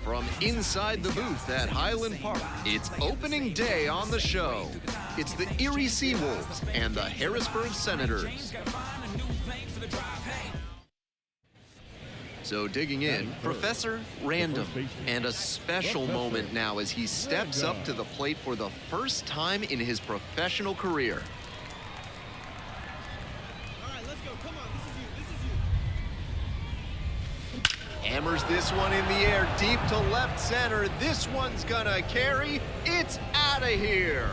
From inside the booth at Highland Park, it's opening day on the show. It's the Erie Seawolves and the Harrisburg Senators. So digging in, Professor Random, and a special moment now as he steps up to the plate for the first time in his professional career. All right, let's go. Come on, this is you. Hammers this one in the air, deep to left center. This one's gonna carry. It's out of here.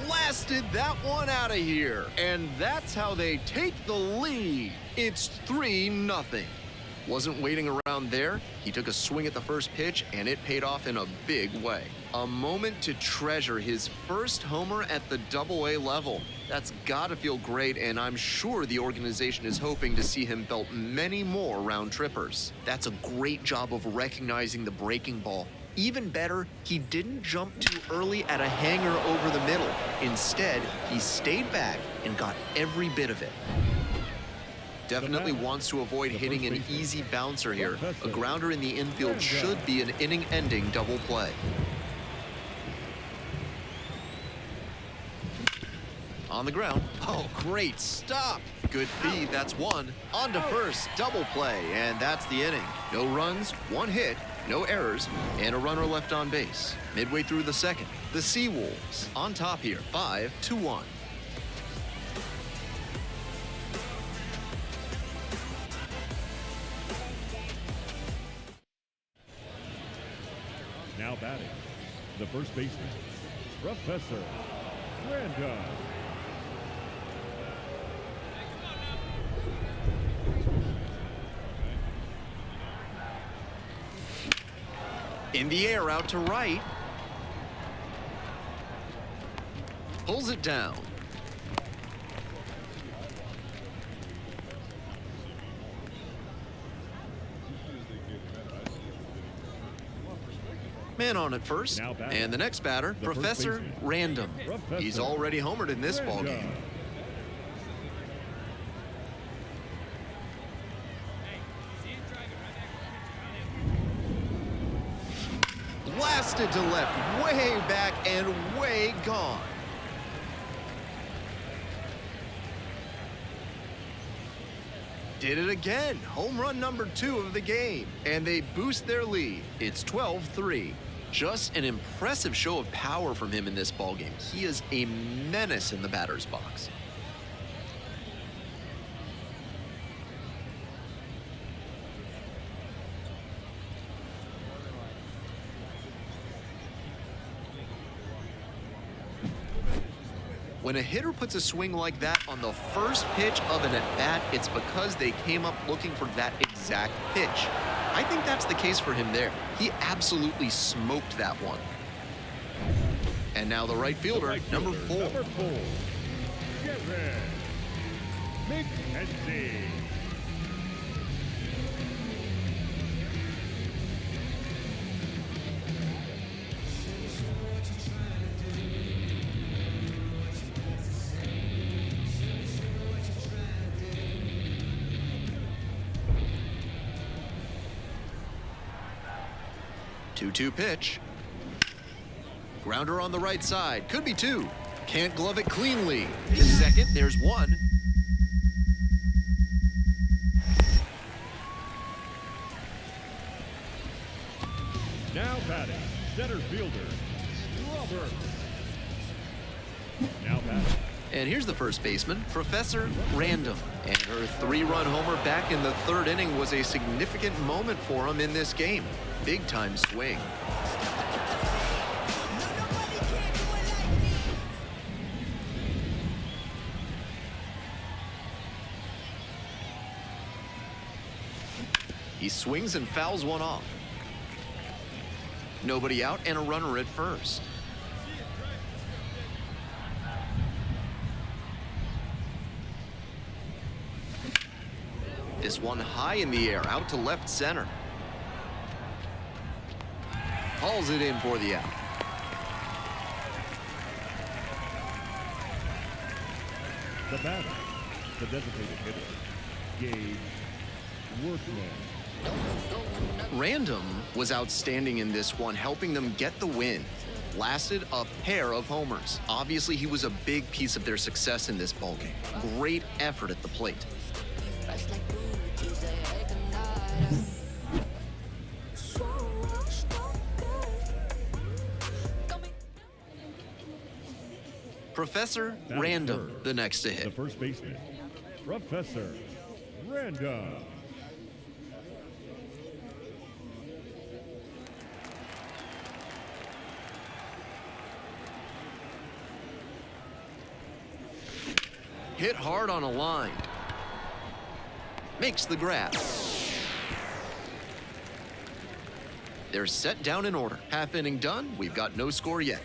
Blasted that one out of here. And that's how they take the lead. It's 3-0. Wasn't waiting around there. He took a swing at the first pitch, and it paid off in a big way. A moment to treasure, his first homer at the Double-A level. That's got to feel great, and I'm sure the organization is hoping to see him belt many more round trippers. That's a great job of recognizing the breaking ball. Even better, he didn't jump too early at a hanger over the middle. Instead, he stayed back and got every bit of it. Definitely wants to avoid hitting an easy bouncer here. A grounder in the infield should be an inning-ending double play. On the ground. Oh, great stop. Good feed, that's one. On to first, double play, and that's the inning. No runs, one hit, no errors, and a runner left on base. Midway through the second, the Seawolves on top here, 5-1. Now batting, the first baseman, Professor Random. In the air, out to right. Pulls it down. Man on at first, and the next batter, Professor Random. He's already homered in this ballgame. Blasted to left, way back and way gone. Did it again. Home run number 2 of the game. And they boost their lead. It's 12-3. Just an impressive show of power from him in this ballgame. He is a menace in the batter's box. When a hitter puts a swing like that on the first pitch of an at-bat, it's because they came up looking for that exact pitch. I think that's the case for him there. He absolutely smoked that one. And now the right fielder, number 4. Get red. McKenzie. Two-two pitch. Grounder on the right side. Could be 2. Can't glove it cleanly. To second, there's 1. Now batting, center fielder, Robert. Now batting. And here's the first baseman, Professor Random. And her 3-run homer back in the 3rd inning was a significant moment for him in this game. Big-time swing. He swings and fouls one off. Nobody out and a runner at first. This one high in the air, out to left center. Hauls it in for the out. The batter, the designated hitter, Gabe Workman. Random was outstanding in this one, helping them get the win. Lasted a pair of homers. Obviously, he was a big piece of their success in this ballgame. Great effort at the plate. Professor Random, the next to The hit. first baseman, Professor Random. Hit hard on a line. Makes the grab. They're set down in order. Half inning done. We've got no score yet.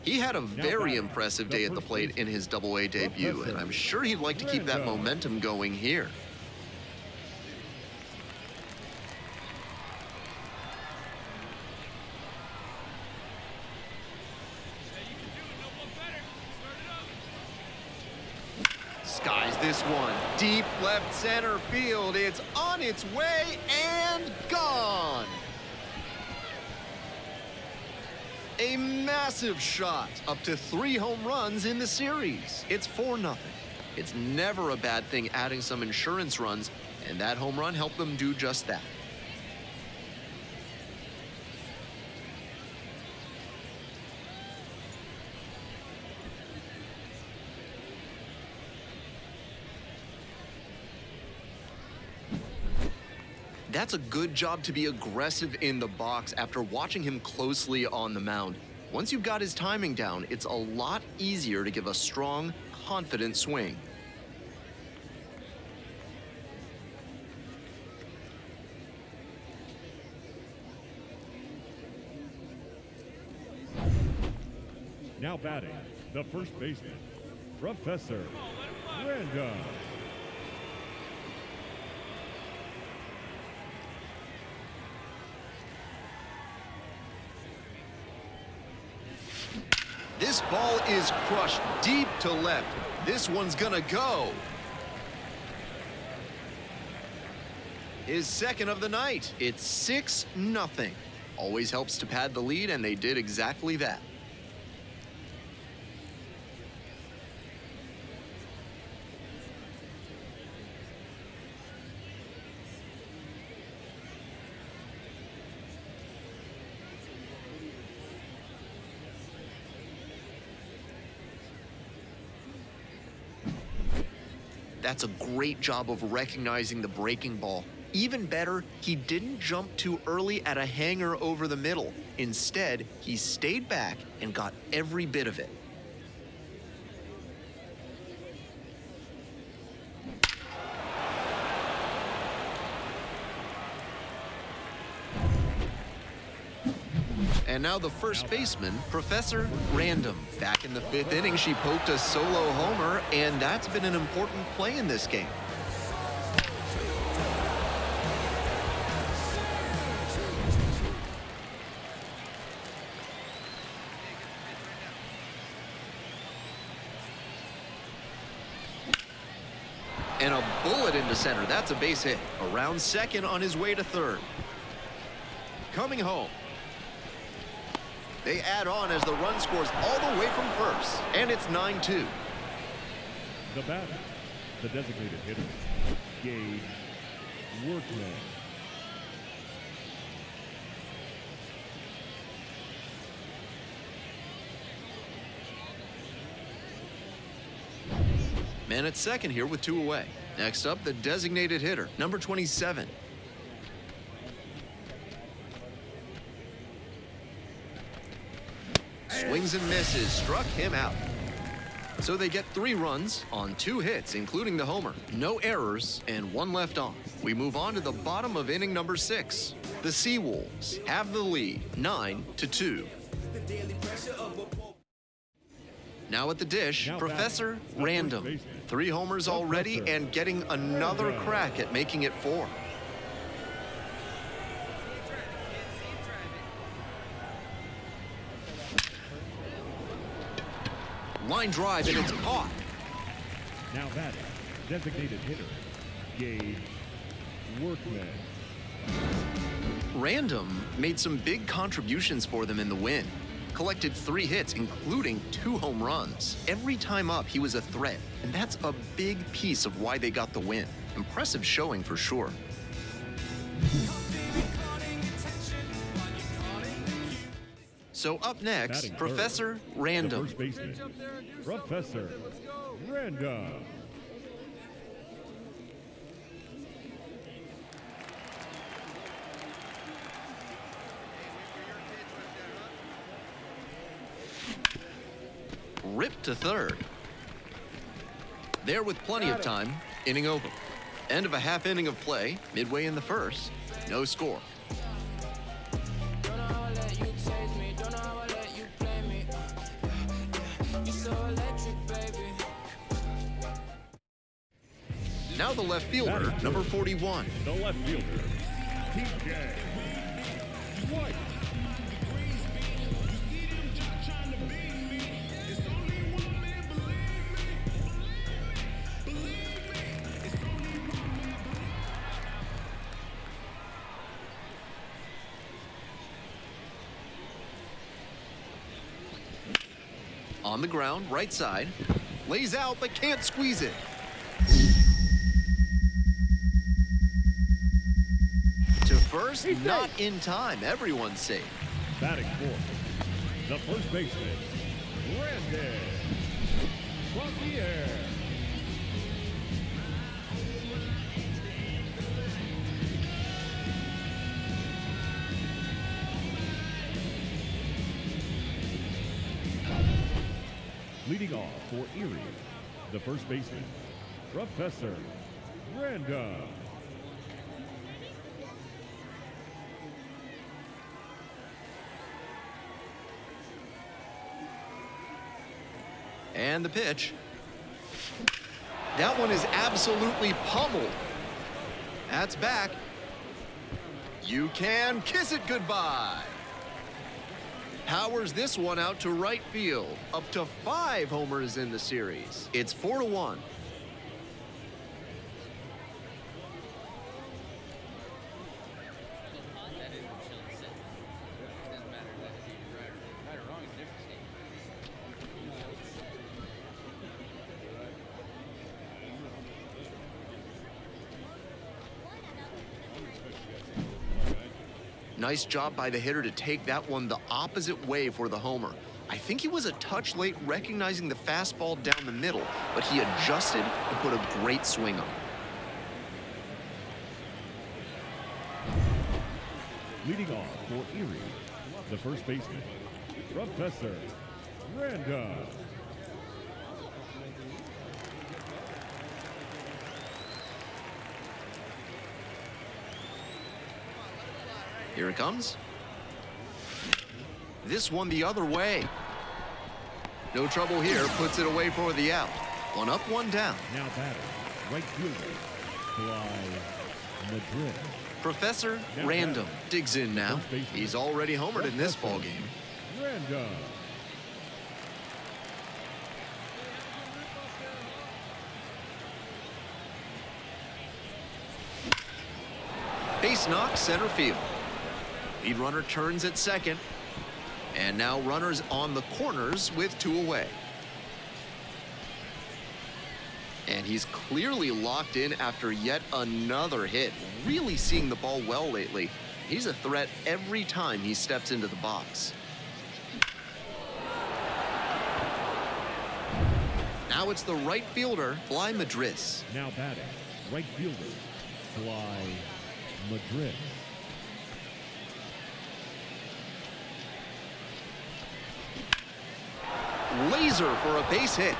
He had a very impressive day at the plate in his Double-A debut, and I'm sure he'd like to keep that momentum going here. Skies this one. Deep left center field. It's on its way and gone. A massive shot. Up to 3 home runs in the series. It's 4-0. It's never a bad thing adding some insurance runs, and that home run helped them do just that. That's a good job to be aggressive in the box after watching him closely on the mound. Once you've got his timing down, it's a lot easier to give a strong, confident swing. Now batting, the first baseman, Professor Random. This ball is crushed deep to left. This one's gonna go. His second of the night. It's 6-0. Always helps to pad the lead, and they did exactly that. That's a great job of recognizing the breaking ball. Even better, he didn't jump too early at a hanger over the middle. Instead, he stayed back and got every bit of it. And now the first baseman, Professor Random. Back in the 5th inning, she poked a solo homer, and that's been an important play in this game. And a bullet into center. That's a base hit. Around second on his way to third. Coming home. They add on as the run scores all the way from first. And it's 9-2. The batter, the designated hitter, Gage Workman. Man at second here with 2 away. Next up, the designated hitter, number 27. Swings and misses, struck him out. So they get 3 runs on 2 hits, including the homer. No errors and 1 left on. We move on to the bottom of inning number 6. The Seawolves have the lead, 9-2. Now at the dish, Professor Random. 3 homers already and getting another crack at making it 4. Line drive, and it's caught. Now batting, designated hitter, Gage Workman. Random made some big contributions for them in the win. Collected 3 hits, including 2 home runs. Every time up, he was a threat, and that's a big piece of why they got the win. Impressive showing for sure. So up next, Batting Professor third, Random. the first baseman, Professor Random. Ripped to third. There with plenty of time, inning over. End of a half inning of play, midway in the first, no score. Now the left fielder, number 41. The left fielder, TJ White. On the ground, right side. Lays out, but can't squeeze it. To first, not in time. Everyone's safe. Batting fourth, the first baseman, Randy Clavier. Leading off for Erie, the first baseman, Professor Random. And the pitch. That one is absolutely pummeled. That's back. You can kiss it goodbye. Powers this one out to right field. Up to 5 homers in the series. It's 4-1. Nice job by the hitter to take that one the opposite way for the homer. I think he was a touch late recognizing the fastball down the middle, but he adjusted and put a great swing on it. Leading off for Erie, the first baseman, Professor Random. Here it comes. This one the other way. No trouble here, puts it away for the out. 1 up, 1 down. Now batting, right fielder, Fly Madrid. Professor Now Random batting, digs in now. first baseman, He's already homered in this ball game. Random. Base knock, center field. Lead runner turns at second. And now runners on the corners with 2 away. And he's clearly locked in after yet another hit. Really seeing the ball well lately. He's a threat every time he steps into the box. Now it's the right fielder, Fly Madrid. Now batting, right fielder, Fly Madrid. Laser for a base hit.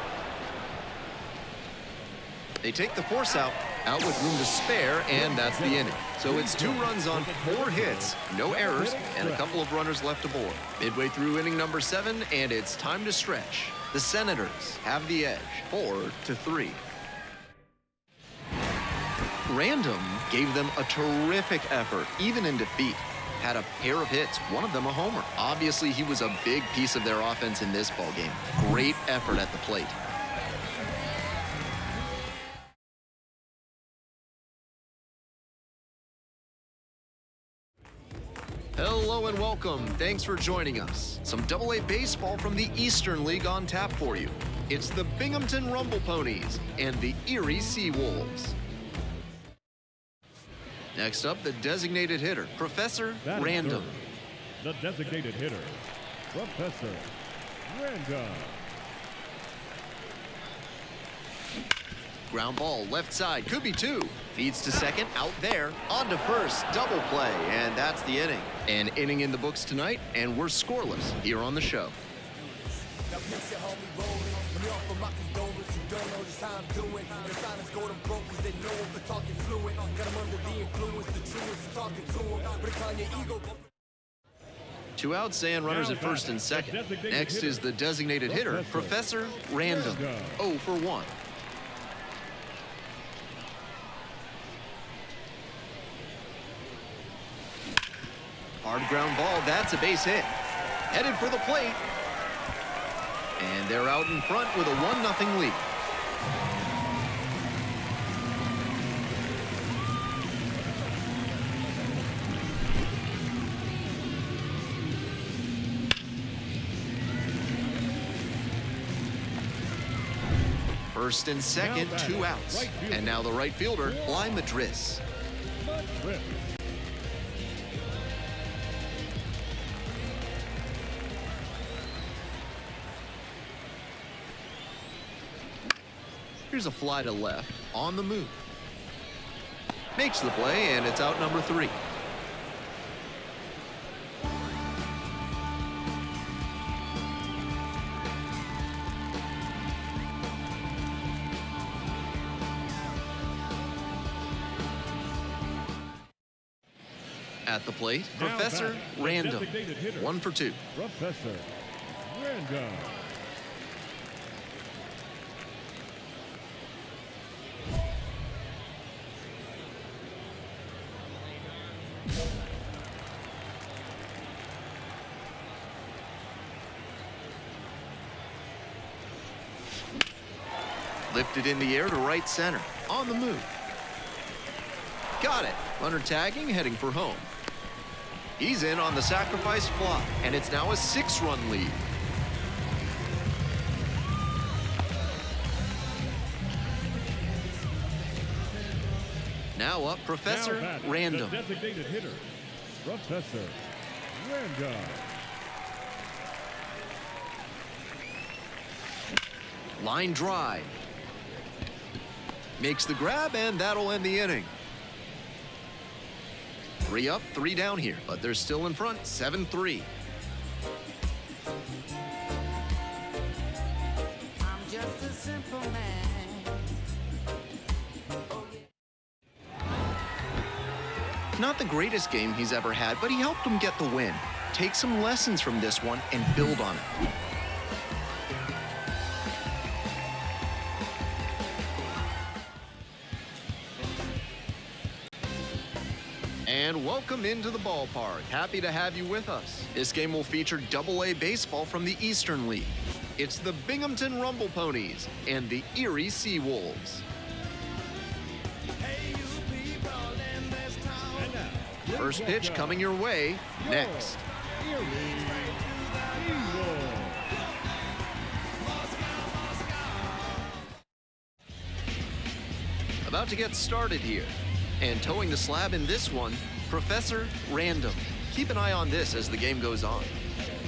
They take the force out with room to spare, and that's the inning. So it's 2 runs on 4 hits, no errors, and a couple of runners left aboard. Midway through inning number 7, and it's time to stretch. The Senators have the edge, 4-3. Random gave them a terrific effort, even in defeat. had a pair of hits, one of them a homer. Obviously, he was a big piece of their offense in this ballgame. Great effort at the plate. Hello and welcome. Thanks for joining us. Some AA baseball from the Eastern League on tap for you. It's the Binghamton Rumble Ponies and the Erie Seawolves. Next up, the designated hitter, Professor Random. The designated hitter, Professor Random. Ground ball, left side, could be two. Feeds to second, out there, on to first, double play, and that's the inning. An inning in the books tonight, and we're scoreless here on the show. Two outs and runners at first and second. Next is the designated hitter, Professor Random. 0 for 1. Hard ground ball, that's a base hit. Headed for the plate. And they're out in front with a 1-0 lead. First and second, 2 outs. And now the right fielder, Bly Madris. Here's a fly to left, on the move. Makes the play, and it's out number 3. At the plate, Professor Random. 1 for 2. Professor Random. Lifted in the air to right center. On the move. Got it. Runner tagging, heading for home. He's in on the sacrifice fly, and it's now a 6-run lead. Now up, Professor Random. The designated hitter, Professor Random. Line drive. Makes the grab, and that'll end the inning. 3 up, 3 down here, but they're still in front, 7-3. I'm just a simple man. Not the greatest game he's ever had, but he helped him get the win. Take some lessons from this one and build on it. And welcome into the ballpark. Happy to have you with us. This game will feature AA baseball from the Eastern League. It's the Binghamton Rumble Ponies and the Erie Seawolves. First pitch coming your way next. Erie Seawolves. About to get started here. And towing the slab in this one, Professor Random. Keep an eye on this as the game goes on.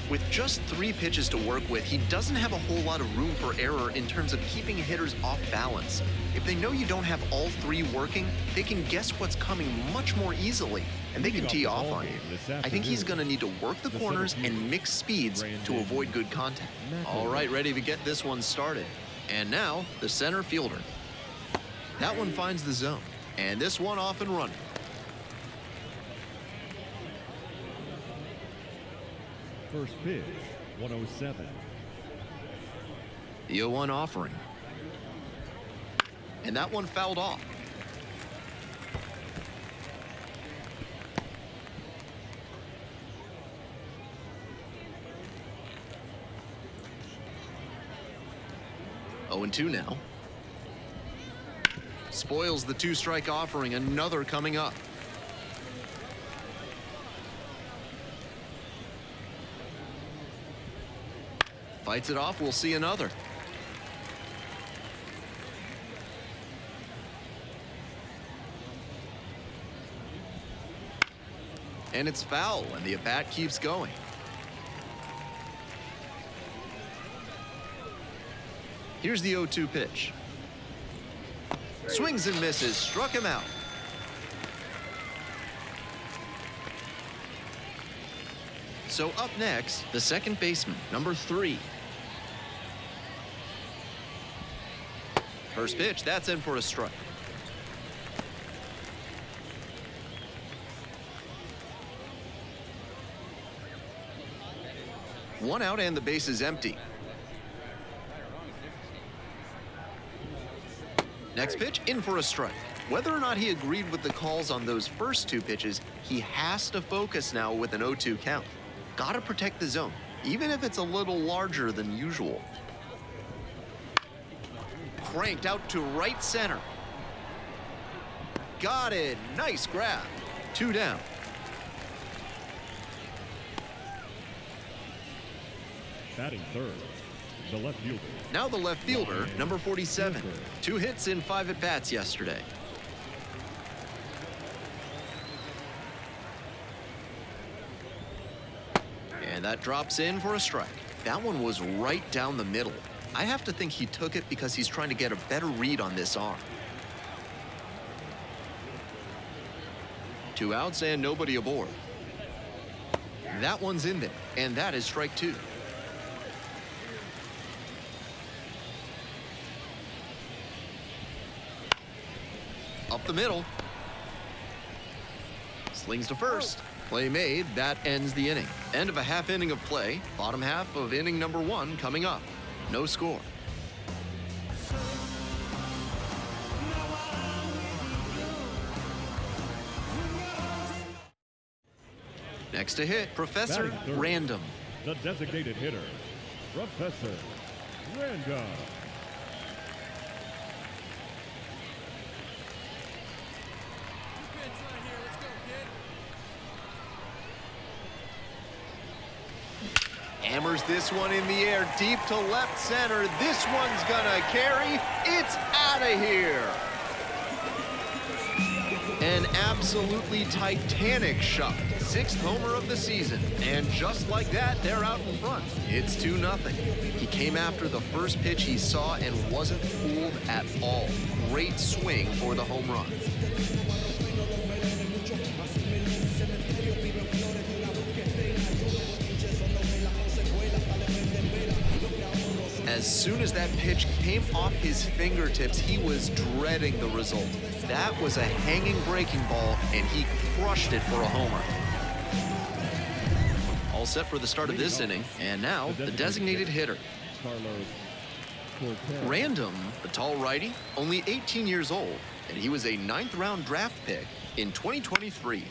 With just 3 pitches to work with, he doesn't have a whole lot of room for error in terms of keeping hitters off balance. If they know you don't have all 3 working, they can guess what's coming much more easily, and they can tee off on you. I think he's going to need to work the corners and mix speeds to avoid good contact. All right, ready to get this one started. And now, the center fielder. That one finds the zone, and this one off and running. First pitch, 107. The 0-1 offering. And that one fouled off. 0-2 now. Spoils the 2-strike offering, another coming up. Fights it off, we'll see another. And it's foul, and the at-bat keeps going. Here's the 0-2 pitch. Swings and misses, struck him out. So up next, the second baseman, number 3. First pitch, that's in for a strike. One out and the base is empty. Next pitch, in for a strike. Whether or not he agreed with the calls on those first 2 pitches, he has to focus now with an 0-2 count. Gotta protect the zone, even if it's a little larger than usual. Cranked out to right center. Got it, nice grab. 2 down. Batting third, the left fielder. Now the left fielder, number 47. 2 hits in 5 at-bats yesterday. And that drops in for a strike. That one was right down the middle. I have to think he took it because he's trying to get a better read on this arm. 2 outs and nobody aboard. That one's in there, and that is strike 2. Up the middle. Slings to first. Play made. That ends the inning. End of a half inning of play. Bottom half of inning number 1 coming up. No score. Next to hit, Professor Batting third, Random. the designated hitter, Professor Random. Pitch right here. Let's go, kid. Hammers this one in the air, deep to left center. This one's gonna carry. It's out of here. An absolutely titanic shot. 6th homer of the season. And just like that, they're out in front. It's 2-0. He came after the first pitch he saw and wasn't fooled at all. Great swing for the home run. As soon as that pitch came off his fingertips, he was dreading the result. That was a hanging breaking ball, and he crushed it for a homer. All set for the start of this inning, and now the designated hitter. Carlos Cortez. Random, the tall righty, only 18 years old, and he was a 9th-round draft pick in 2023.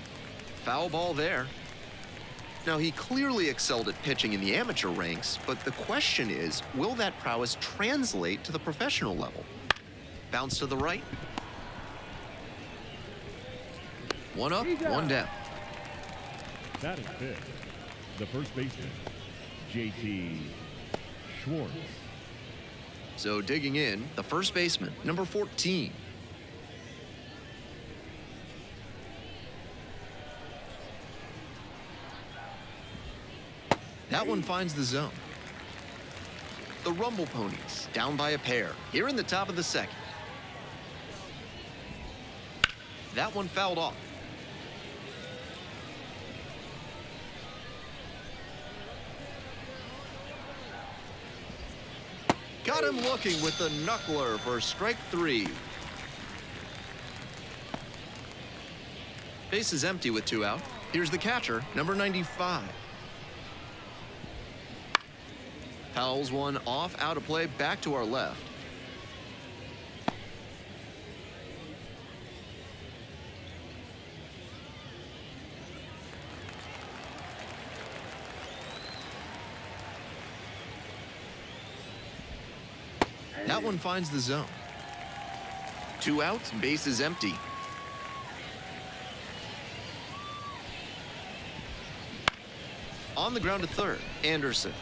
Foul ball there. Now, he clearly excelled at pitching in the amateur ranks, but the question is, will that prowess translate to the professional level? Bounce to the right. 1 up, 1 down. Batting fifth, the first baseman, JT Schwartz. So digging in, the first baseman, number 14. That one finds the zone. The Rumble Ponies, down by a pair, here in the top of the 2nd. That one fouled off. Got him looking with the knuckler for strike 3. Base is empty with 2 out. Here's the catcher, number 95. Fouls one off, out of play, back to our left. That That one finds the zone. 2 outs, bases empty. On the ground to third, Anderson.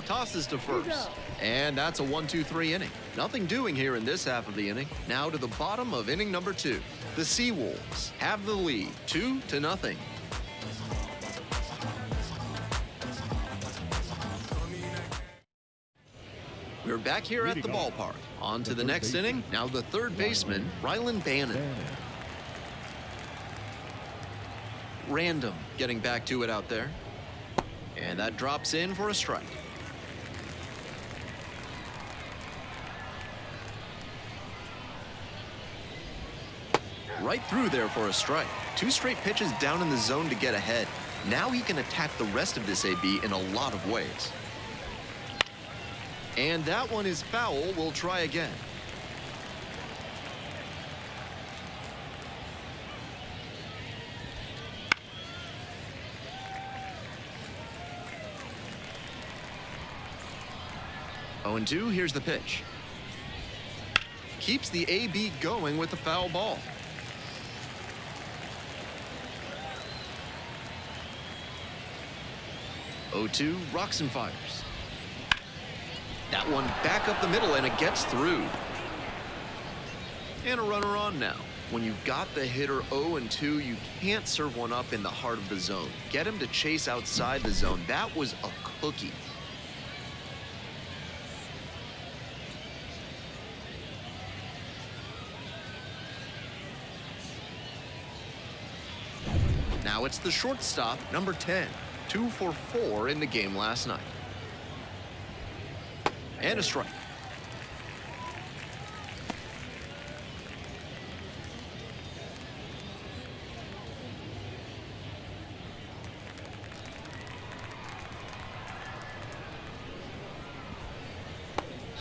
Tosses to first. And that's a 1-2-3 inning. Nothing doing here in this half of the inning. Now to the bottom of inning number 2. The Seawolves have the lead, 2-0. We're back here at the ballpark. On to the next inning. Now the third baseman, Rylan Bannon. Random getting back to it out there. And that drops in for a strike. Right through there for a strike. 2 straight pitches down in the zone to get ahead. Now he can attack the rest of this AB in a lot of ways. And that one is foul. We'll try again. Oh, and 2, here's the pitch. Keeps the AB going with the foul ball. 0-2, rocks and fires. That one back up the middle, and it gets through. And a runner on now. When you've got the hitter 0-2, you can't serve one up in the heart of the zone. Get him to chase outside the zone. That was a cookie. Now it's the shortstop, number 10. 2 for 4 in the game last night. And a strike.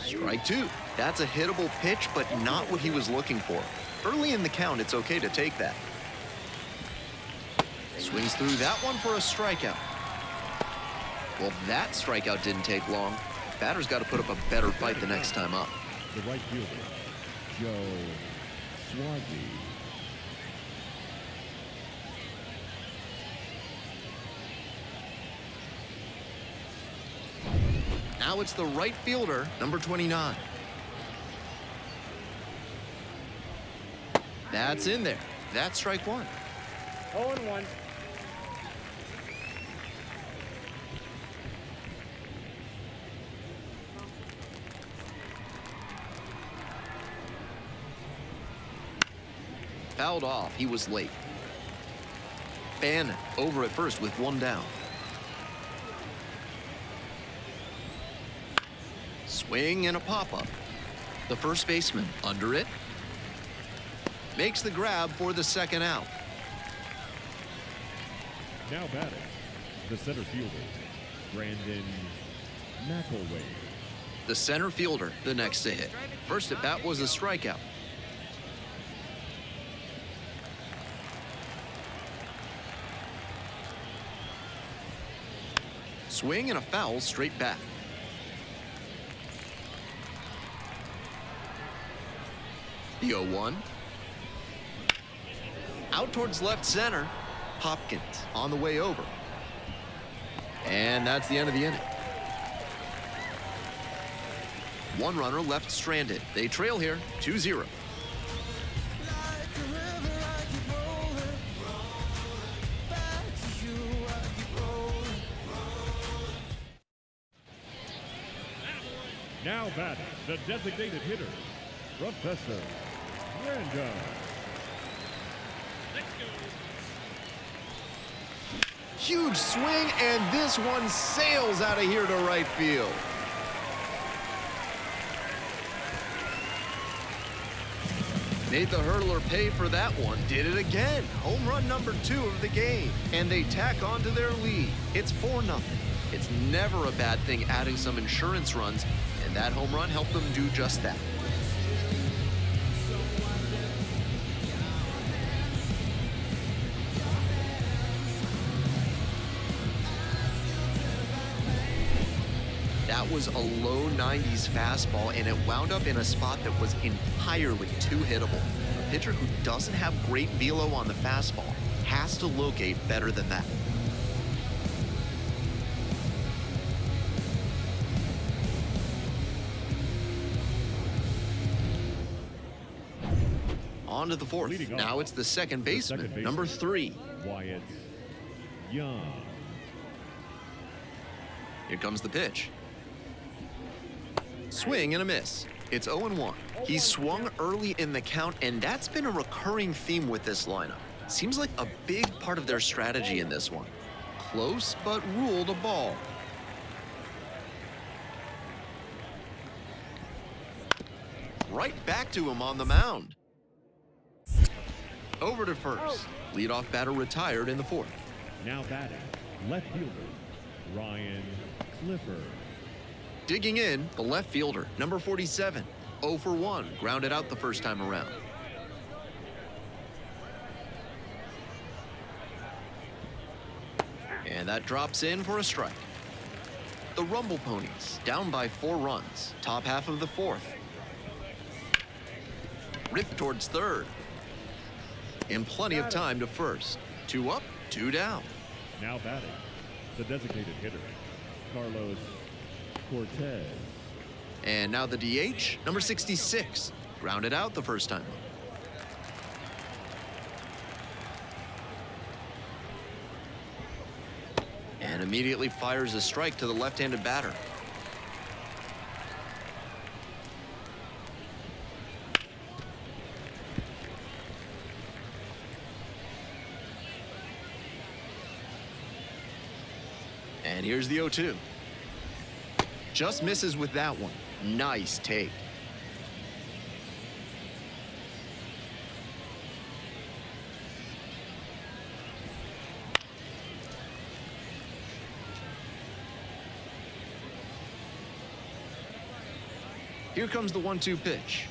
Strike 2. That's a hittable pitch, but not what he was looking for. Early in the count, it's okay to take that. Swings through that one for a strikeout. Well, that strikeout didn't take long. Batter's got to put up a better fight the next time up. The right fielder, Joe Swazi. Now it's the right fielder, number 29. That's in there. That's strike 1. 0-1. Fouled off. He was late. Bannon over at first with 1 down. Swing and a pop-up. The first baseman under it. Makes the grab for the second out. Now batting, the center fielder, Brandon McElway. The center fielder, the next to hit. First at bat was a strikeout. Swing and a foul straight back. The 0-1. Out towards left center. Hopkins on the way over. And that's the end of the inning. 1 runner left stranded. They trail here 2-0. Now batting, the designated hitter, Professor Randall. Huge swing, and this one sails out of here to right field. Made the hurdler pay for that one. Did it again. Home run number 2 of the game. And they tack on to their lead. It's 4-0. It's never a bad thing adding some insurance runs, and that home run helped them do just that. That was a low 90s fastball, and it wound up in a spot that was entirely too hittable. A pitcher who doesn't have great velo on the fastball has to locate better than that. On to the fourth. Now it's the second baseman, number 3. Wyatt Young. Here comes the pitch. Swing and a miss. It's 0-1. He swung early in the count, and that's been a recurring theme with this lineup. Seems like a big part of their strategy in this one. Close, but ruled a ball. Right back to him on the mound. Over to first. Leadoff batter retired in the fourth. Now batting, left fielder, Ryan Clifford. Digging in, the left fielder, number 47. 0 for 1, grounded out the first time around. And that drops in for a strike. The Rumble Ponies, down by 4 runs, top half of the fourth. Ripped towards third. And plenty of time to first. 2 up, 2 down. Now batting, the designated hitter, Carlos Cortez. And now the DH, number 66. Grounded out the first time. And immediately fires a strike to the left-handed batter. And here's the 0-2. Just misses with that one. Nice take. Here comes the 1-2 pitch.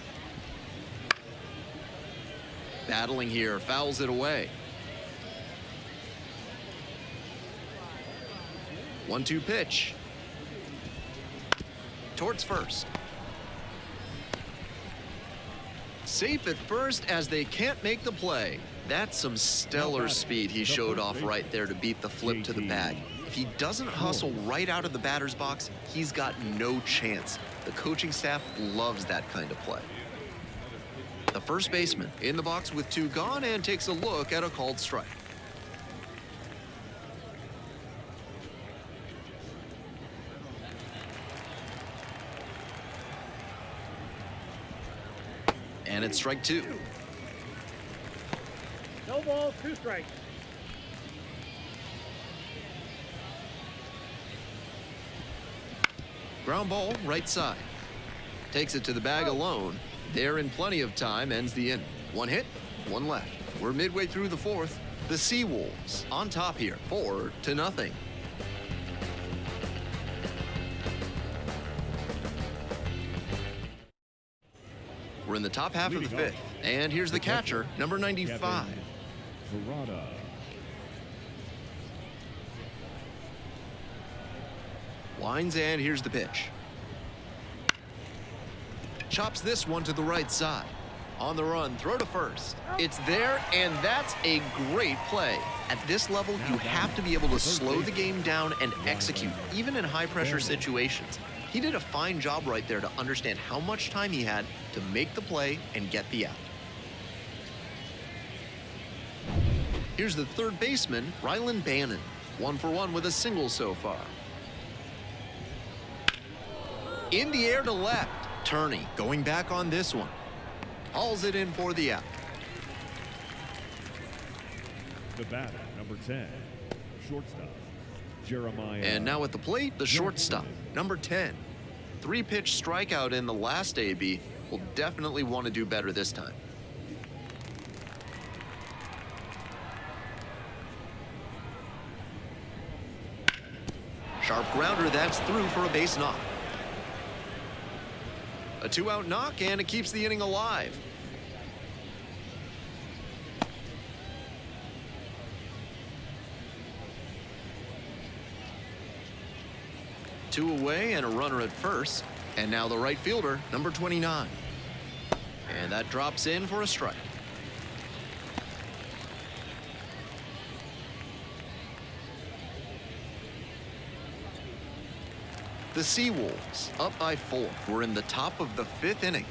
Battling here, fouls it away. 1-2 pitch. Towards first. Safe at first as they can't make the play. That's some stellar speed he showed off right there to beat the flip to the bag. If he doesn't hustle right out of the batter's box, he's got no chance. The coaching staff loves that kind of play. The first baseman in the box with 2 gone and takes a look at a called strike. And it's strike 2. No balls, 2 strikes. Ground ball, right side. Takes it to the bag alone. There in plenty of time, ends the inning. 1 hit, 1 left. We're midway through the fourth. The Seawolves on top here, 4-0. We're in the top half of the fifth. And here's the catcher, number 95. Verada. Winds, and here's the pitch. Chops this one to the right side. On the run, throw to first. It's there, and that's a great play. At this level, you have to be able to slow the game down and execute, even in high-pressure situations. He did a fine job right there to understand how much time he had to make the play and get the out. Here's the third baseman, Rylan Bannon. 1 for 1 with a single so far. In the air to left. Turney going back on this one. Hauls it in for the out. The batter, number 10, shortstop, Jeremiah. And now at the plate, the shortstop, number 10. 3-pitch strikeout in the last AB. Will definitely want to do better this time. Sharp grounder, that's through for a base knock. A 2-out knock, and it keeps the inning alive. 2 away and a runner at first. And now the right fielder, number 29. And that drops in for a strike. The Seawolves, up by 4. We're in the top of the 5th inning.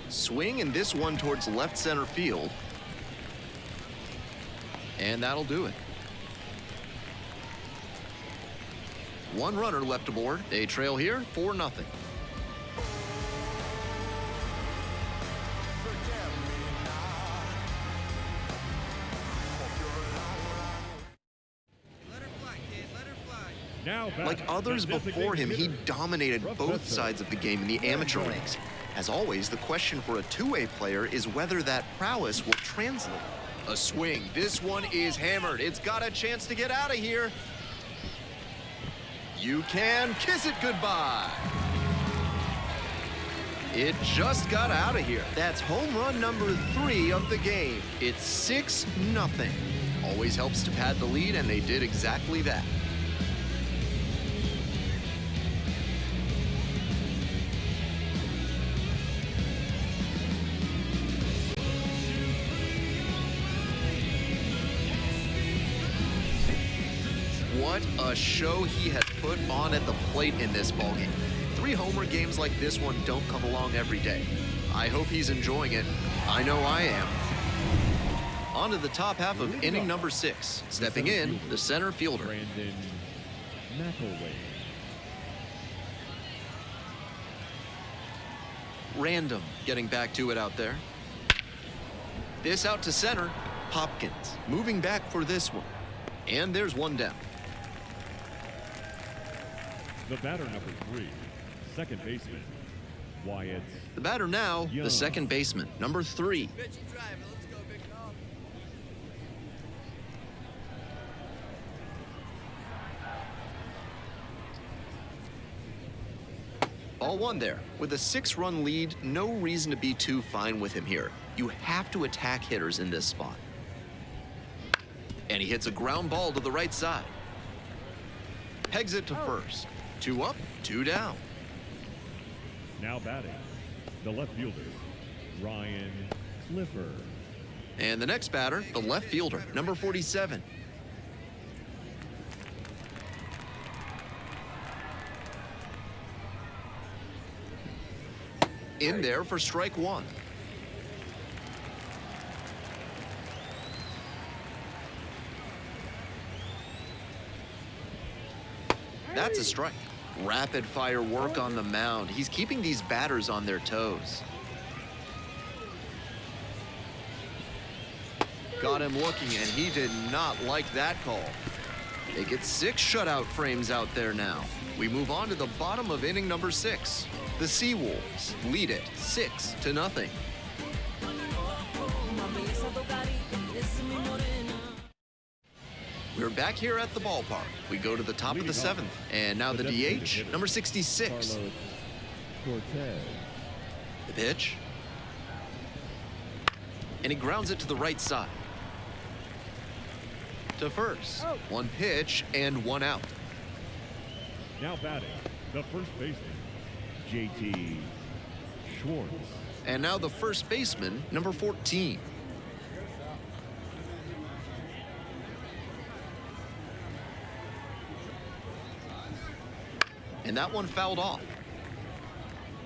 Swing in this one towards left center field. And that'll do it. 1 runner left aboard. They trail here 4-0. Let her fly, kid. Let her fly. Now Like batting, others the before him, he designated dominated both Professor. sides of the game in the amateur ranks. As always, the question for a two-way player is whether that prowess will translate. A swing. This one is hammered. It's got a chance to get out of here. You can kiss it goodbye. It just got out of here. That's home run number 3 of the game. It's 6-0. Always helps to pad the lead, and they did exactly that. What a show he had put on at the plate in this ballgame. 3 homer games like this one don't come along every day. I hope he's enjoying it. I know I am. On to the top half of inning number 6. Stepping in, the center fielder. Brandon McElway. Random getting back to it out there. This out to center. Hopkins moving back for this one. And there's 1 down. The batter number 3, second baseman, Wyatt. The batter now, Young. the second baseman, number 3. Bitchy driving. Let's go, big dog. Ball 1 there. With a 6-run lead, no reason to be too fine with him here. You have to attack hitters in this spot. And he hits a ground ball to the right side. Pegs it to first. 2 up, 2 down. Now batting, the left fielder, Ryan Clifford. And the next batter, the left fielder, number 47. In there for strike 1. That's a strike. Rapid fire work on the mound. He's keeping these batters on their toes. Got him looking, and he did not like that call. They get 6 shutout frames out there now. We move on to the bottom of inning number 6. The Seawolves lead it 6-0. We're back here at the ballpark. We go to the top of the 7th. And now the DH, number 66. Carlos Cortez. The pitch. And he grounds it to the right side. To first. 1 pitch and 1 out. Now batting, the first baseman, JT Schwartz. And now the first baseman, number 14. And that one fouled off.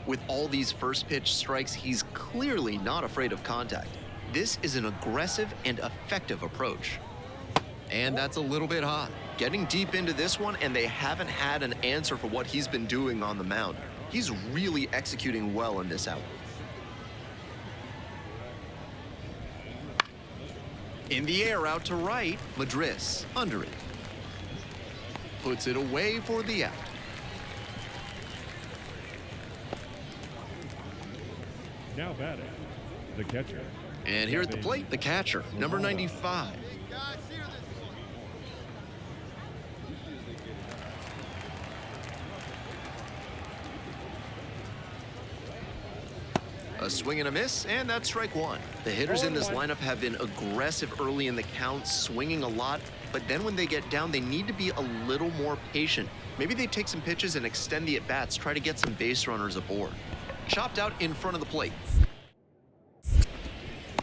With all these first pitch strikes, he's clearly not afraid of contact. This is an aggressive and effective approach. And that's a little bit hot. Getting deep into this one, and they haven't had an answer for what he's been doing on the mound. He's really executing well in this out. In the air out to right, Madris under it. Puts it away for the out. Now batting, the catcher. And here at the plate, the catcher, number 95. A A swing and a miss, and that's strike one. The hitters in this lineup have been aggressive early in the count, swinging a lot, but then when they get down, they need to be a little more patient. Maybe they take some pitches and extend the at-bats, try to get some base runners aboard. Chopped out in front of the plate.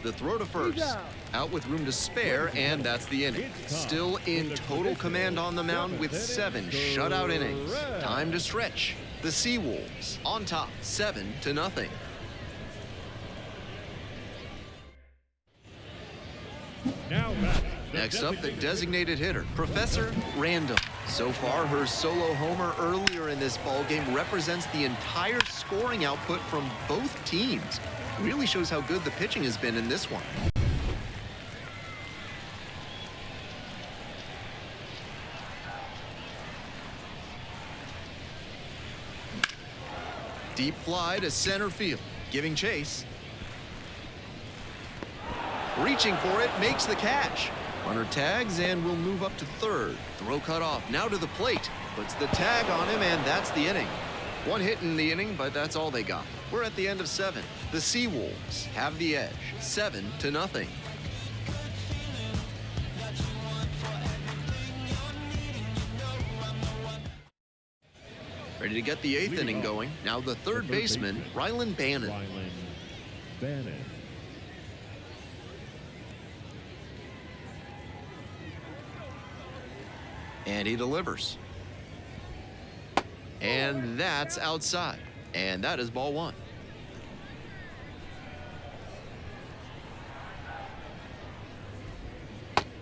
The throw to first. Out with room to spare, and that's the inning. Still in total command on the mound with 7 shutout innings. Time to stretch. The Seawolves on top, 7-0. Now back. Next up, the designated hitter, Professor Random. So far, her solo homer earlier in this ballgame represents the entire scoring output from both teams. Really shows how good the pitching has been in this one. Deep fly to center field, giving chase. Reaching for it, makes the catch. Runner tags and will move up to third. Throw cut off, now to the plate. Puts the tag on him, and that's the inning. 1 hit in the inning, but that's all they got. We're at the end of 7. The Seawolves have the edge, 7-0. Ready to get the 8th inning going. Now the third baseman, Rylan Bannon. And he delivers. And that's outside. And that is ball 1.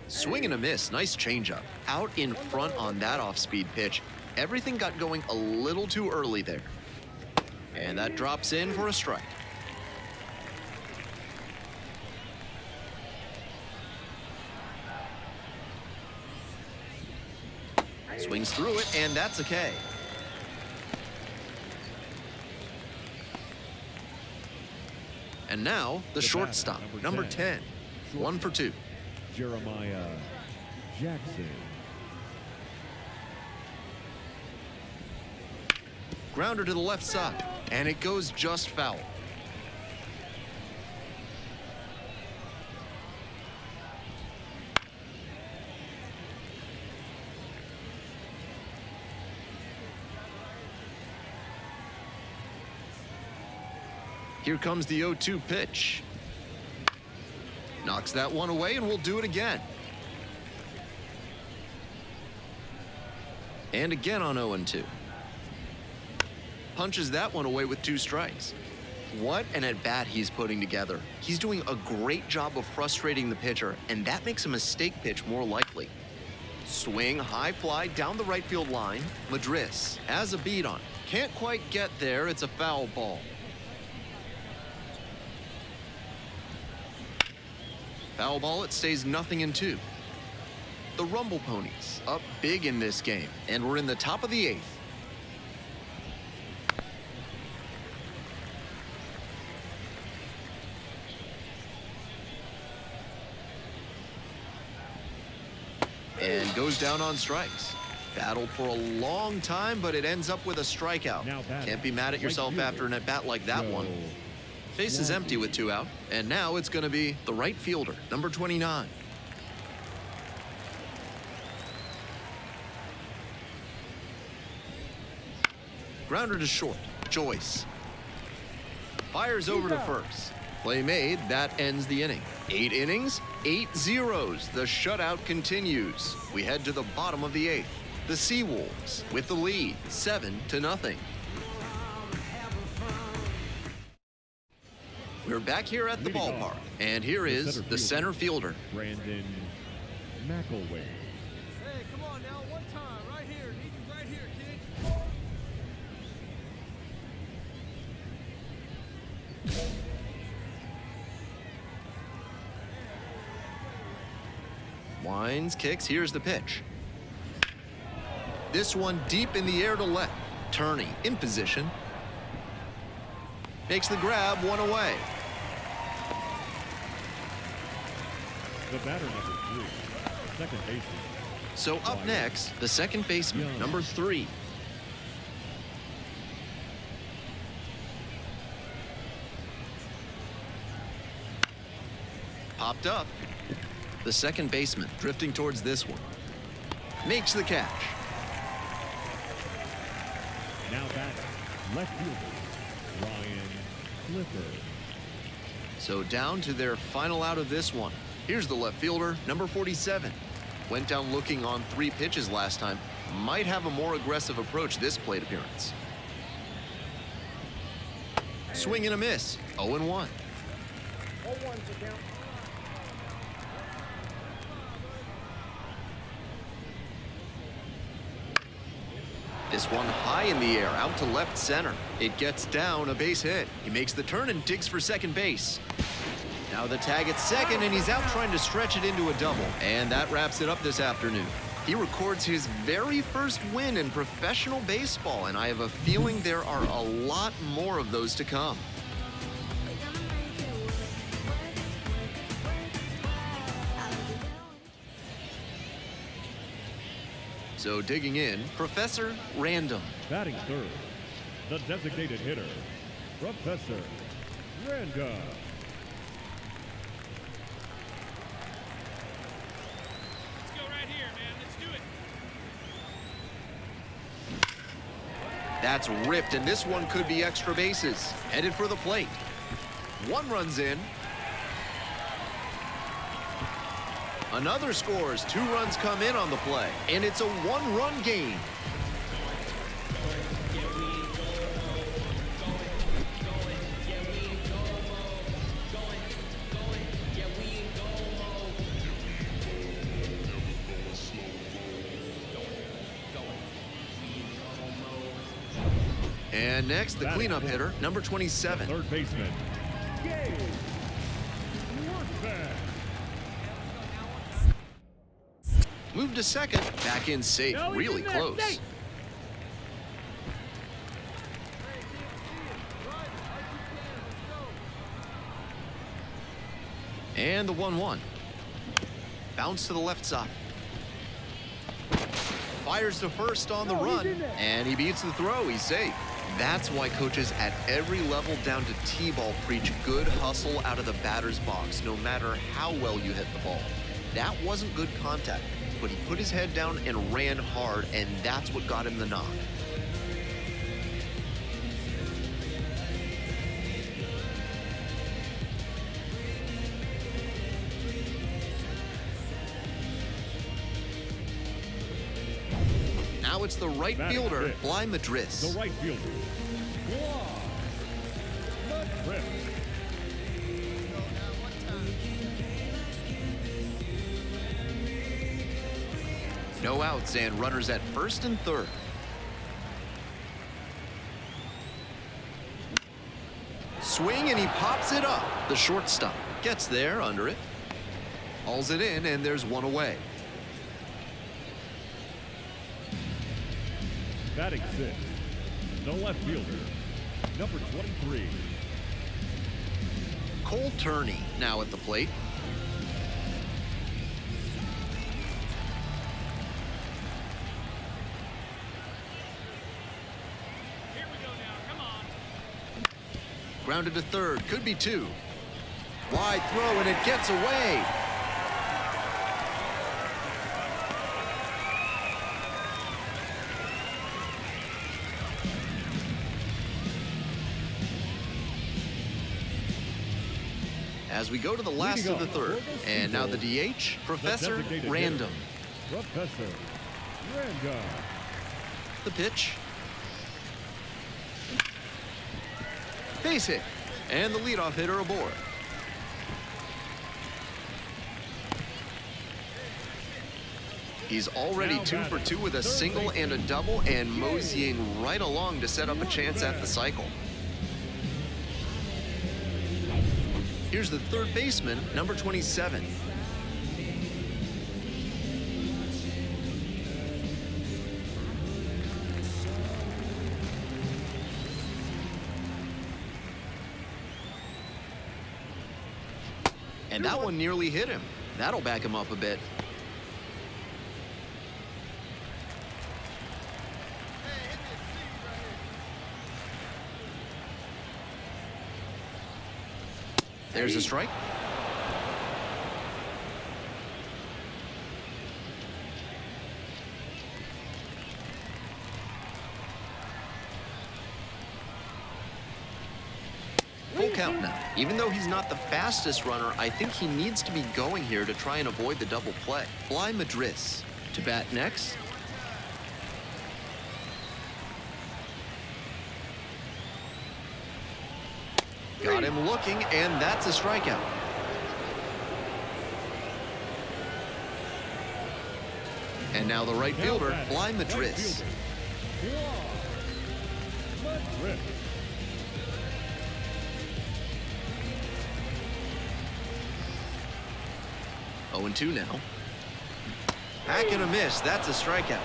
Swing and a miss. Nice changeup. Out in front on that off-speed pitch. Everything got going a little too early there. And that drops in for a strike. Swings through it, and that's a K. And now the shortstop, number 10. 1 for 2. Jeremiah Jackson. Grounder to the left side, and it goes just foul. Here comes the 0-2 pitch. Knocks that one away, and we'll do it again. And again on 0-2. Punches that one away with 2 strikes. What an at-bat he's putting together. He's doing a great job of frustrating the pitcher, and that makes a mistake pitch more likely. Swing, high fly down the right field line. Madris has a beat on it. Can't quite get there. It's a foul ball. Foul ball, it stays 0-2. The Rumble Ponies up big in this game, and we're in the top of the 8th. And goes down on strikes. Battled for a long time, but it ends up with a strikeout. Can't be mad at yourself after an at-bat like that one. Base is empty with 2 out, and now it's going to be the right fielder, number 29. Grounder to short, Joyce. Fires over to first. Play made, that ends the inning. 8 innings, 8 zeros. The shutout continues. We head to the bottom of the 8th. The Seawolves with the lead, 7-0. We're back here at the ballpark, and here is the center fielder. Brandon McElway. Hey, come on now, one time, right here. Need you right here, kid. Winds, kicks, here's the pitch. This one deep in the air to left. Turney in position. Makes the grab, 1 away. The batter, number 3, second baseman. So up next, the second baseman, number 3. Popped up. The second baseman drifting towards this one. Makes the catch. Now batting, left fielder, Ryan Clifford. So down to their final out of this one. Here's the left fielder, number 47. Went down looking on 3 pitches last time. Might have a more aggressive approach this plate appearance. Swing and a miss. 0-1. This one high in the air, out to left center. It gets down, a base hit. He makes the turn and digs for second base. Now the tag at second, and he's out trying to stretch it into a double. And that wraps it up this afternoon. He records his very first win in professional baseball, and I have a feeling there are a lot more of those to come. So digging in, Professor Random. Batting third, the designated hitter, Professor Random. Let's go right here, man. Let's do it. That's ripped, and this one could be extra bases. Headed for the plate. 1 runs in. Another scores. 2 runs come in on the play, and it's a 1-run game. And next, the cleanup hitter, number 27. Third baseman, Gabe Workman. Moved to second, back in safe, really close. And the 1-1. Bounce to the left side. Fires to first on the run, and he beats the throw. He's safe. That's why coaches at every level down to T-ball preach good hustle out of the batter's box, no matter how well you hit the ball. That wasn't good contact, but he put his head down and ran hard, and that's what got him the knock. Now it's the right fielder, Bly Madris. The right fielder, Bly Madris. No outs and runners at first and third. Swing, and he pops it up. The shortstop gets there under it. Hauls it in, and there's one away. Batting sixth, the left fielder, number 23. Cole Turney now at the plate. Here we go now. Come on. Grounded to third, could be 2. Wide throw, and it gets away. As we go to the last of the third, and now the DH, Professor Random. Professor Random. The pitch. Base hit, and the leadoff hitter aboard. He's already 2 for 2 with a single and a double, and moseying right along to set up a chance at the cycle. Here's the third baseman, number 27. And that one nearly hit him. That'll back him up a bit. There's a strike. count now. Even though he's not the fastest runner, I think he needs to be going here to try and avoid the double play. Fly Madris to bat next. Got him looking, and that's a strikeout. And now the right fielder, Fly Madris. 0-2 now. Back and a miss. That's a strikeout.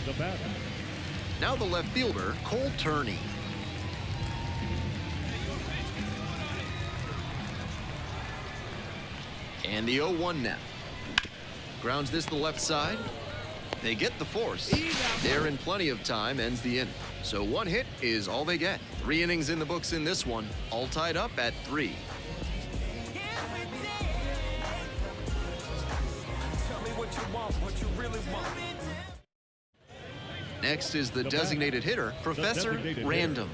The batter. Now the left fielder, Cole Turney. And the 0-1 now. Grounds this to the left side. They get the force. They're in plenty of time, ends the inning. So one hit is all they get. 3 innings in the books in this one, all tied up at 3. Next is the designated hitter, Professor Random.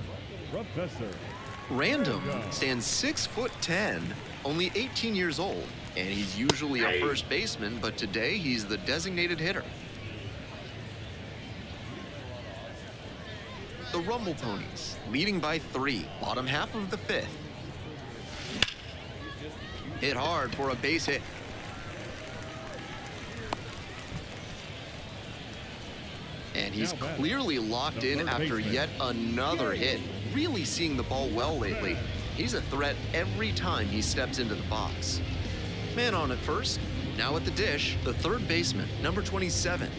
Random stands 6'10", only 18 years old, and he's usually a first baseman, but today he's the designated hitter. The Rumble Ponies, leading by 3, bottom half of the 5th. Hit hard for a base hit. And he's clearly locked in after yet another hit. Really seeing the ball well lately. He's a threat every time he steps into the box. Man on at first. Now at the dish, the third baseman, number 27.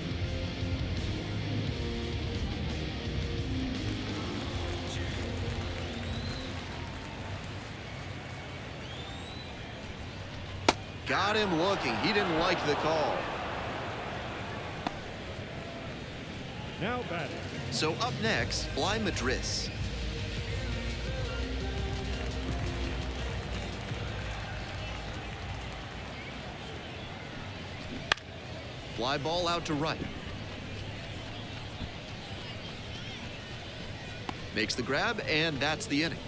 Got him looking. He didn't like the call. Now batting. So up next, Fly Madris. Fly ball out to right. Makes the grab, and that's the inning.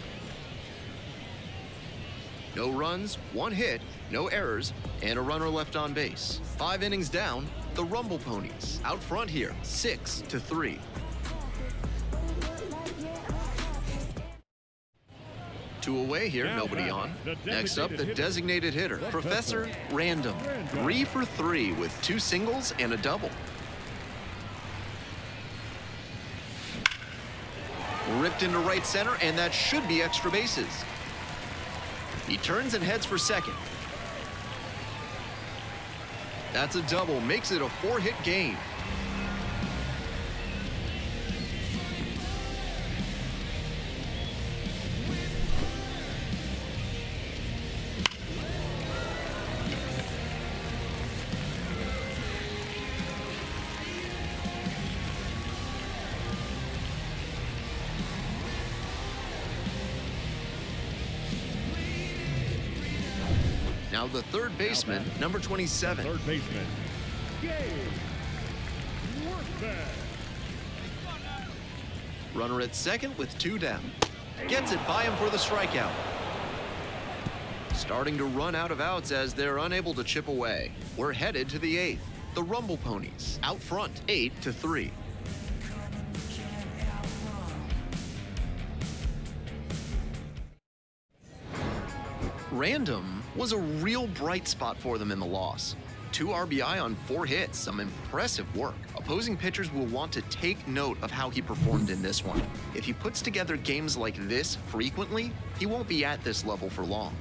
No runs, 1 hit, no errors, and a runner left on base. 5 innings down, the Rumble Ponies out front here, 6-3. 2 away here, nobody on. Next up, the designated hitter, Professor Random. 3 for 3 with 2 singles and a double. Ripped into right center, and that should be extra bases. He turns and heads for second. That's a double, makes it a 4-hit game. Now the third baseman, number 27. Third baseman. Workman. Runner at second with 2 down. Gets it by him for the strikeout. Starting to run out of outs as they're unable to chip away. We're headed to the 8th. The Rumble Ponies out front, 8-3. Random was a real bright spot for them in the loss. 2 RBI on 4 hits, some impressive work. Opposing pitchers will want to take note of how he performed in this one. If he puts together games like this frequently, he won't be at this level for long.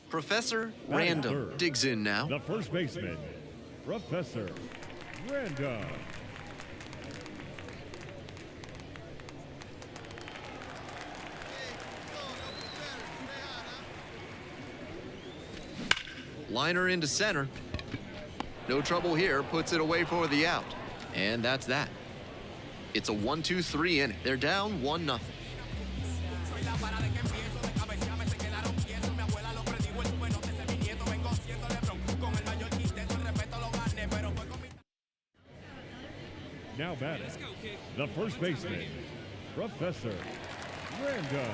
Professor Random digs in now. The first baseman, Professor Random. Liner into center. No trouble here, puts it away for the out. And that's that. It's a 1-2-3 inning. They're down 1-0. Now batting, the first baseman, Professor Random.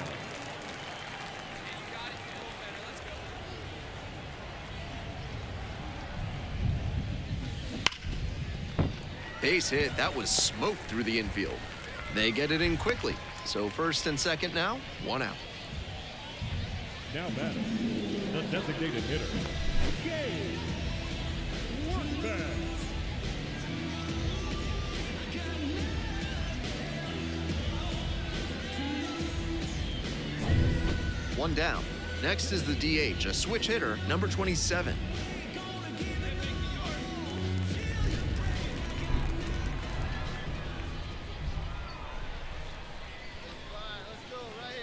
Base hit. That was smoke through the infield. They get it in quickly. So first and second now, 1 out. Now batting, the designated hitter, Gabe Workman. 1 down. Next is the DH, a switch hitter, number 27.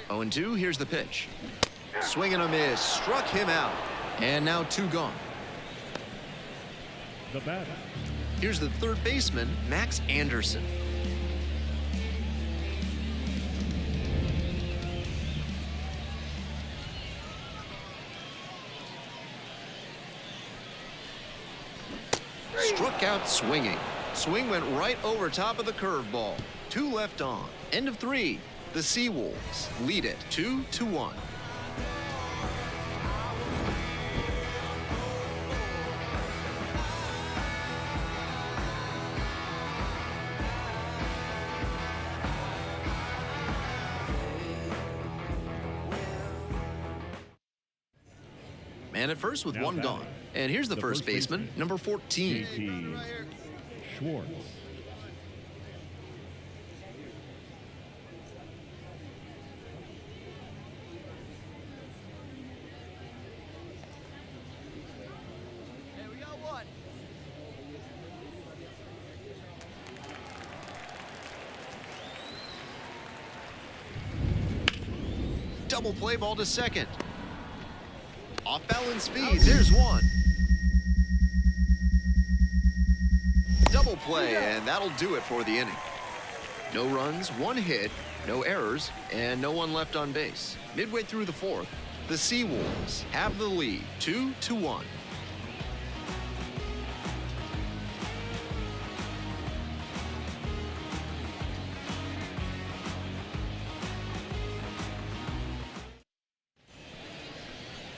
Oh, and 2, here's the pitch. Swing and a miss, struck him out. And now 2 gone. The batter. Here's the third baseman, Max Anderson. Struck out swinging. Swing went right over top of the curveball. 2 left on. End of 3. The Seawolves lead it 2-1. Man at first with Now 1 gone. batting, And here's the first baseman, baseman, number 14. JT Schwartz. Hey, we got one. Double play ball to second. Off balance speed, there's 1. Double play, and that'll do it for the inning. No runs, 1 hit, no errors, and no one left on base. Midway through the 4th, the Seawolves have the lead 2-1.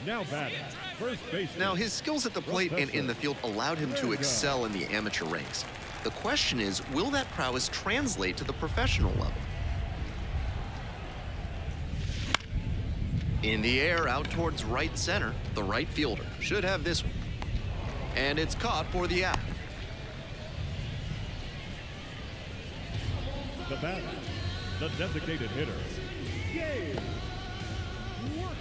Now batting, first baseman. Now, his skills at the plate and in the field allowed him to excel in the amateur ranks. The question is, will that prowess translate to the professional level? In the air, out towards right center, the right fielder should have this one. And it's caught for the out. The batter, the designated hitter, Gabe Workman.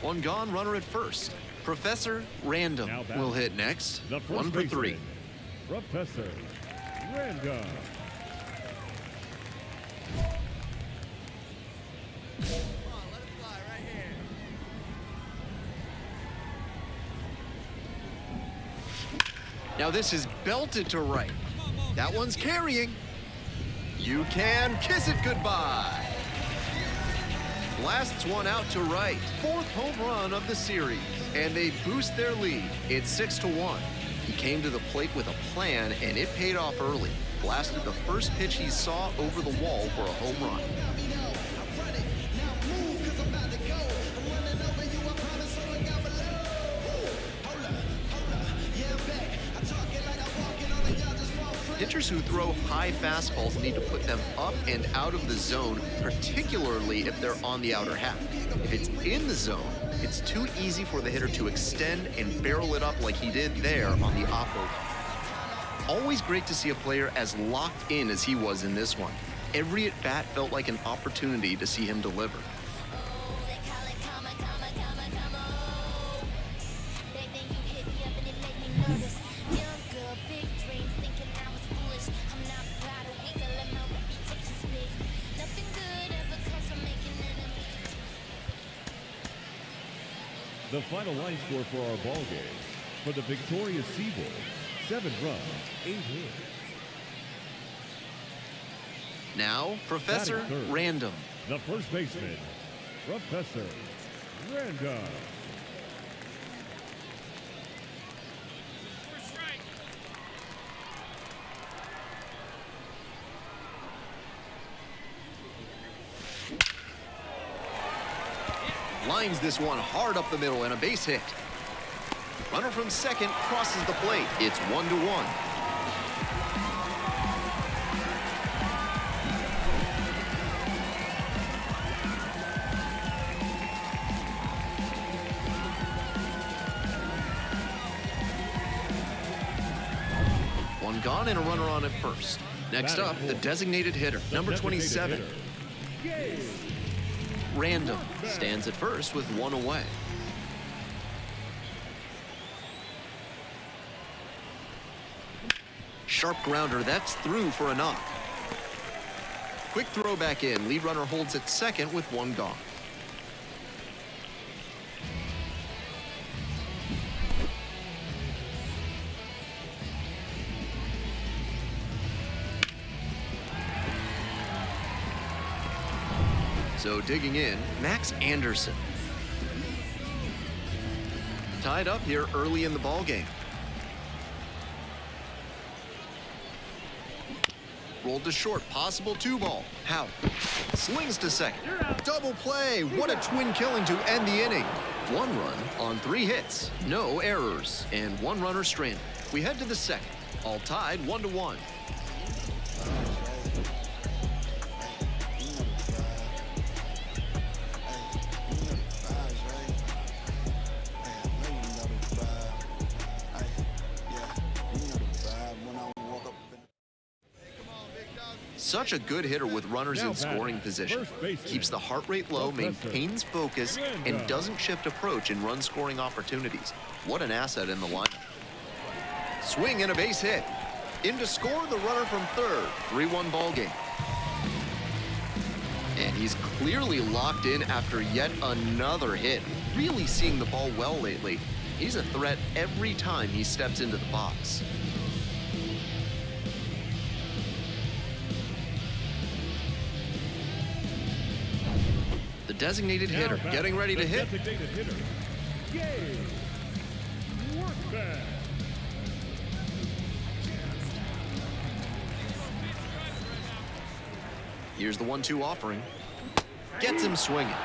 1 gone, runner at first. Professor Random Now batting, will hit next. the first 1 for 3. baseman, Professor Random. Come on, let it fly right here. Now this is belted to right. That one's carrying. You can kiss it goodbye. Blasts 1 out to right. 4th home run of the series. And they boost their lead. It's 6-1. He came to the plate with a plan, and it paid off early. Blasted the first pitch he saw over the wall for a home run. Pitchers who throw high fastballs need to put them up and out of the zone, particularly if they're on the outer half. If it's in the zone, it's too easy for the hitter to extend and barrel it up like he did there on the oppo. Always great to see a player as locked in as he was in this one. Every at-bat felt like an opportunity to see him deliver. The final line score for our ball game. For the victorious Seawolves, 7 runs, 8 hits. Now, Professor Batting third, Random. the first baseman, Professor Random. Lines this one hard up the middle and a base hit. Runner from second crosses the plate. It's 1-1. One gone and a runner on at first. Next up, the designated hitter, number 27. Random stands at first with one away. Sharp grounder, that's through for a knock. Quick throw back in. Lead runner holds at second with one gone. So digging in, Max Anderson. Tied up here early in the ball game. Rolled to short, possible 2-ball. How? Slings to second. Double play. What a twin killing to end the inning. One run on 3 hits. No errors. And one runner stranded. We head to the second. All tied 1-1. Such a good hitter with runners in scoring position. Keeps the heart rate low, maintains focus, and doesn't shift approach in run-scoring opportunities. What an asset in the lineup. Swing and a base hit. In to score, the runner from third. 3-1 ball game. And he's clearly locked in after yet another hit. Really seeing the ball well lately. He's a threat every time he steps into the box. The designated hitter getting ready to hit. Here's the 1-2 offering. Gets him swinging.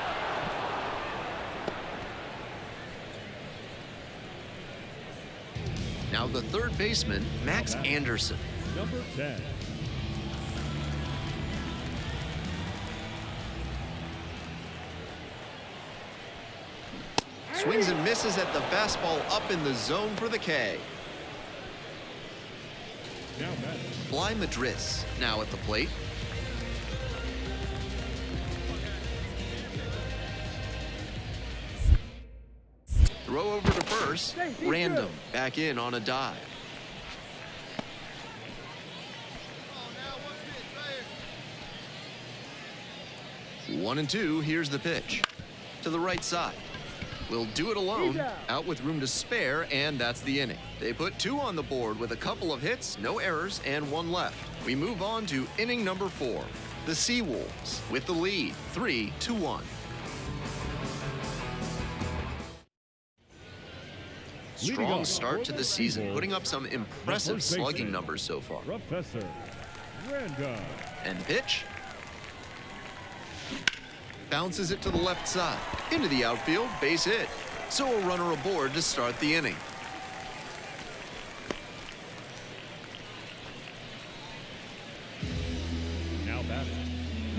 Now the third baseman, Max Anderson. Number 10. Swings and misses at the fastball up in the zone for the K. Fly Madris now at the plate. Throw over to first. Random back in on a dive. One and two. Here's the pitch to the right side. Will do it alone, out with room to spare, and that's the inning. They put 2 on the board with a couple of hits, no errors, and 1 left. We move on to inning number 4. The Seawolves with the lead, 3-1. Strong start to the season, putting up some impressive slugging numbers so far. And pitch. Bounces it to the left side. Into the outfield, base hit. So a runner aboard to start the inning. Now batting,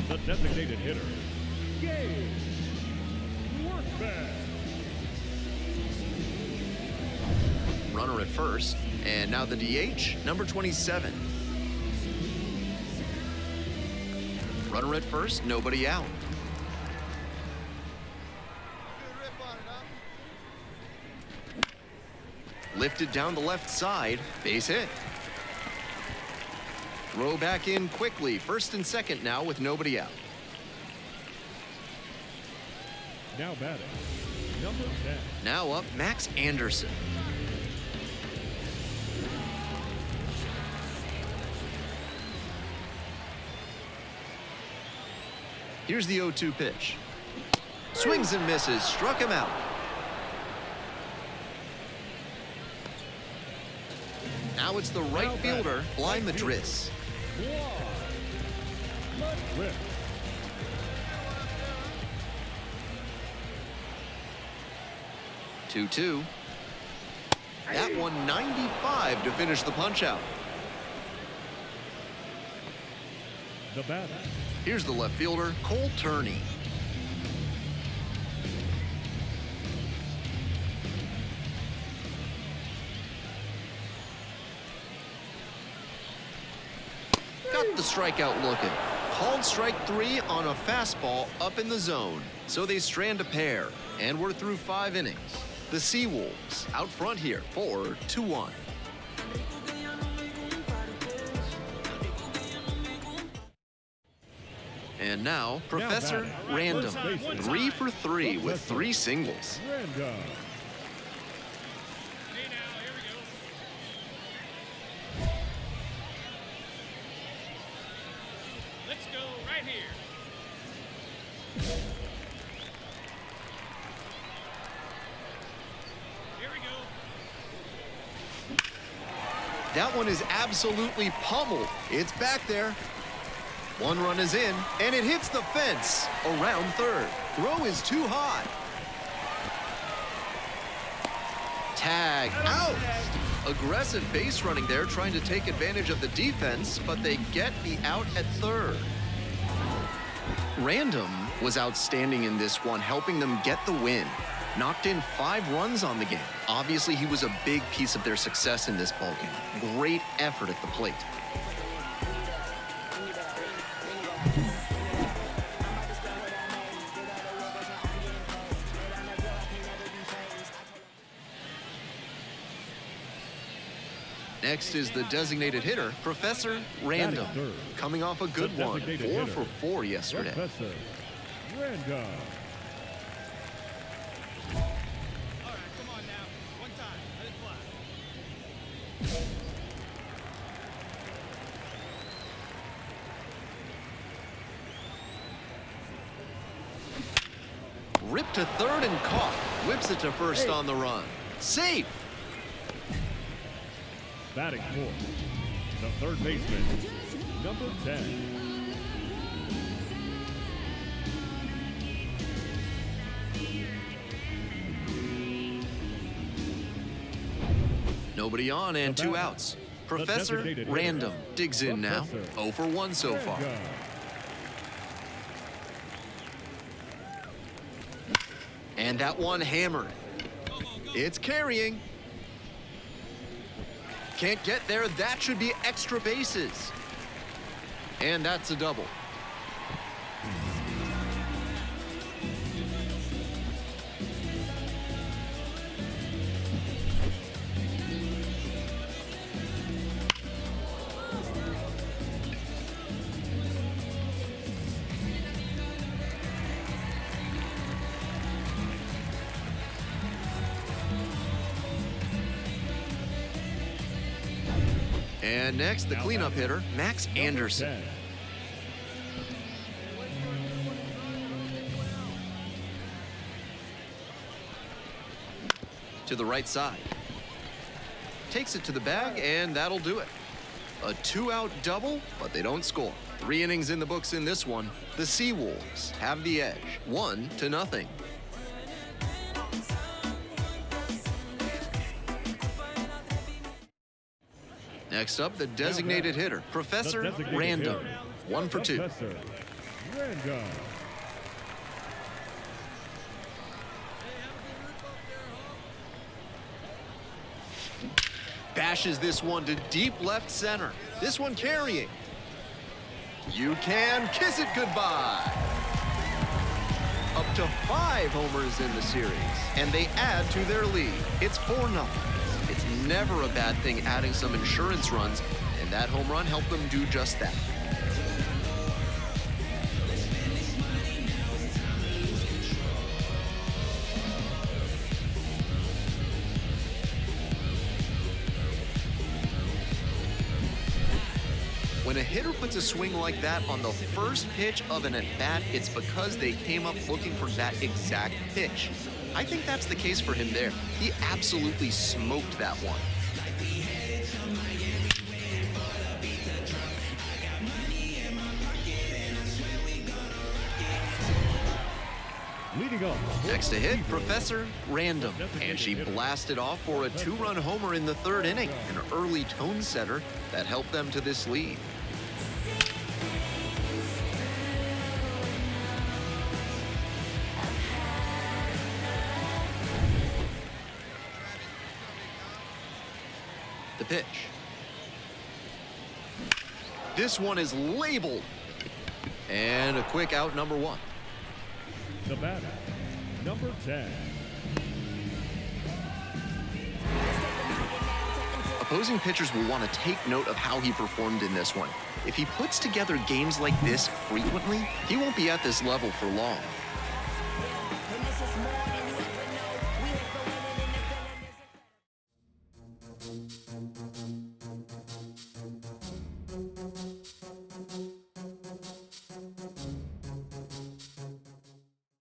the designated hitter, Gabe Workman. Runner at first, and now the DH, number 27. Runner at first, nobody out. Lifted down the left side, base hit. Throw back in quickly, first and second now with nobody out. Now batting, number 10. Now up, Max Anderson. Here's the 0-2 pitch. Swings and misses, struck him out. Now it's the right fielder, Fly Madris. 2-2. That one 95 to finish the punch-out. The batter. Here's the left fielder, Cole Turney. Got the strikeout looking. Called strike 3 on a fastball up in the zone. So they strand a pair, and we're through 5 innings. The Seawolves out front here, 4-1. And now, Professor Random, 3 for 3 with 3 singles. Random. Let's go right here. Here we go. That one is absolutely pummeled. It's back there. 1 run is in, and it hits the fence around third. Throw is too high. Tag out. Aggressive base running there, trying to take advantage of the defense, but they get the out at third. Random was outstanding in this one, helping them get the win. Knocked in 5 runs on the game. Obviously, he was a big piece of their success in this ballgame. Great effort at the plate. Next is the designated hitter, Professor Random. Coming off a good one, 4 for 4 yesterday. Professor Random. All right, come on now. One time. Let it fly. Ripped to third and caught. Whips it to first on the run. Safe. Batting fourth, the third baseman, number 10. Nobody on and 2 outs. Professor Random digs in now. 0 for 1 so far. And that one hammered. It's carrying. Can't get there. That should be extra bases. And that's a double. And next, the cleanup hitter, Max Anderson. To the right side. Takes it to the bag, and that'll do it. A 2-out double, but they don't score. 3 innings in the books in this one. The Seawolves have the edge, 1-0. Next up, the designated hitter, Professor Random, 1 for 2. Professor Random. Bashes this one to deep left center. This one carrying. You can kiss it goodbye. Up to 5 homers in the series, and they add to their lead. It's 4-0. It's never a bad thing adding some insurance runs, and that home run helped them do just that. When a hitter puts a swing like that on the first pitch of an at-bat, it's because they came up looking for that exact pitch. I think that's the case for him there. He absolutely smoked that one. Leading off. Next to hit, Zero. Professor Random. And she blasted off for a 2-run homer in the 3rd inning. An early tone setter that helped them to this lead. The pitch. This one is labeled. And a quick out, number 1. The batter, number 10. Opposing pitchers will want to take note of how he performed in this one. If he puts together games like this frequently, he won't be at this level for long.